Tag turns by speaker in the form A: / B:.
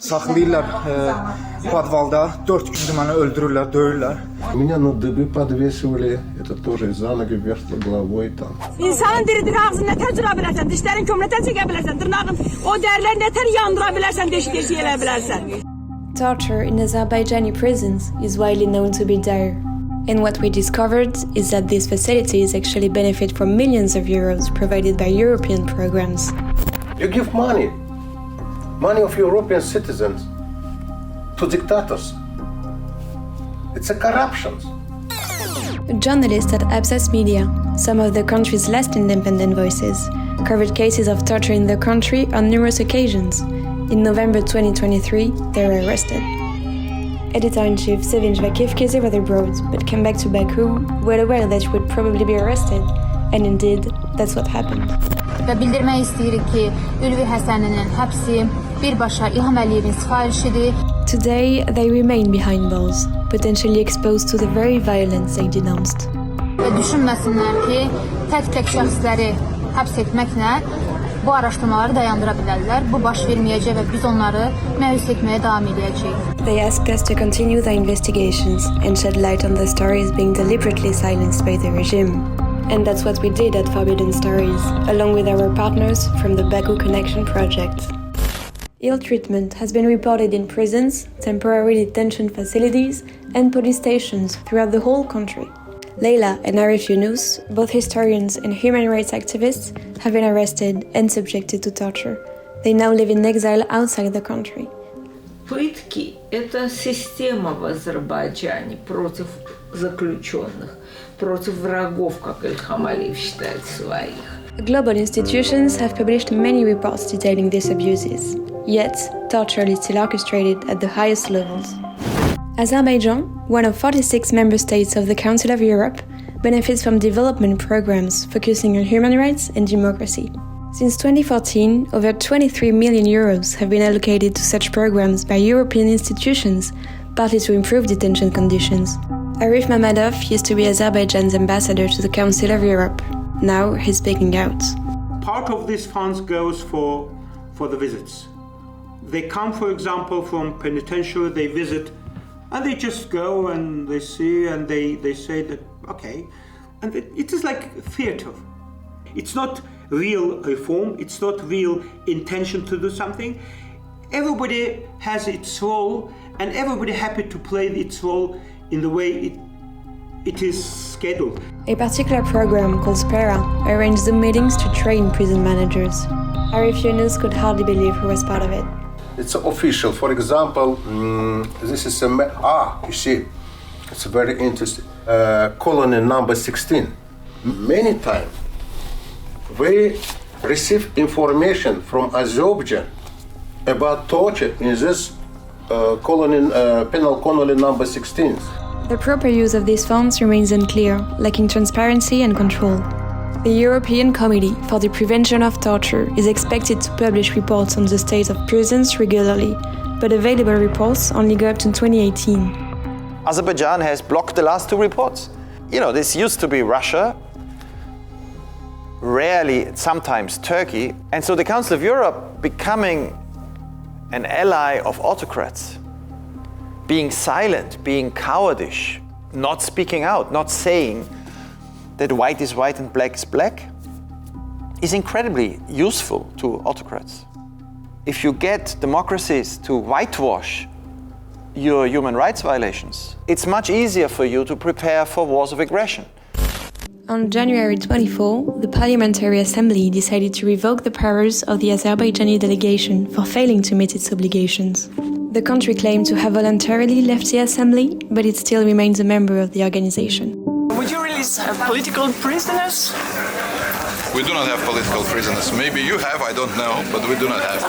A: Saxlayırlar подвалда, 4 kişi məni öldürürlər, döyürlər.
B: Меня на дыбы подвесивали, это тоже за ноги вверх головой там.
C: İnsanın diridir ağzını nətər cıra bilərsən, dişlərin kömür nətər çəkə bilərsən, dırnağın o dərləri nətər yandıra bilərsən, deşik-deşik elə bilərsən.
D: Torture in Azerbaijani prisons is widely known to be dire. And what we discovered is that these facilities actually benefit from millions of euros provided by European programs.
B: You give money of European citizens to dictators. It's a corruption.
D: A journalist at Abzas Media, some of the country's last independent voices, covered cases of torture in the country on numerous occasions. In November 2023, they were arrested. Editor-in-chief Sevinç Vakifkezi were abroad, but came back to Baku, well aware that she would probably be arrested. And indeed, that's what happened.
E: Və bildirmək istəyirik ki, Ülvi Həsəninin həbsi birbaşa İlham Əliyevin sifarişidir.
D: Today, they remain behind bars, potentially exposed to the very violence they denounced.
E: Və düşünməsinlər ki, tək-tək şəxsləri həbs etməklə bu araşdırmaları dayandıra bilərlər. Bu baş verməyəcək və biz onları məyus etməyə davam edəcəyik.
D: They asked us to continue their investigations and shed light on the stories being deliberately silenced by the regime. And that's what we did at Forbidden Stories, along with our partners from the Baku Connection project. Ill treatment has been reported in prisons, temporary detention facilities, and police stations throughout the whole country. Leyla and Arif Yunus, both historians and human rights activists, have been arrested and subjected to torture. They now live in exile outside the country.
F: Пытки – это система в Азербайджане против заключенных, против врагов, как Ильхам Алиев считает своих.
D: Global institutions have published many reports detailing these abuses. Yet, torture is still orchestrated at the highest levels. Azerbaijan, one of 46 member states of the Council of Europe, benefits from development programs focusing on human rights and democracy. Since 2014, over 23 million euros have been allocated to such programs by European institutions, partly to improve detention conditions. Arif Mamadov used to be Azerbaijan's ambassador to the Council of Europe. Now he's speaking out.
G: Part of these funds goes for the visits. They come, for example, from penitentiary, they visit, and they just go and they see and they say that, okay. And it is like theater. It's not real reform, it's not real intention to do something. Everybody has its role and everybody happy to play its role in the way it is scheduled.
D: A particular program called Spera arranged Zoom meetings to train prison managers. Arif Yunus could hardly believe he was part of it.
B: It's official. For example, this is you see, it's very interesting. Colony number 16. Many times we receive information from Azerbaijan about torture in this penal colony number 16.
D: The proper use of these funds remains unclear, lacking transparency and control. The European Committee for the Prevention of Torture is expected to publish reports on the state of prisons regularly, but available reports only go up to 2018.
H: Azerbaijan has blocked the last two reports. You know, this used to be Russia, rarely, sometimes Turkey, and so the Council of Europe becoming an ally of autocrats, being silent, being cowardish, not speaking out, not saying that white is white and black is black, is incredibly useful to autocrats. If you get democracies to whitewash your human rights violations, it's much easier for you to prepare for wars of aggression.
D: On January 24, the Parliamentary Assembly decided to revoke the powers of the Azerbaijani delegation for failing to meet its obligations. The country claimed to have voluntarily left the assembly, but it still remains a member of the organization.
I: Would you release political prisoners?
J: We do not have political prisoners. Maybe you have, I don't know, but we do not have.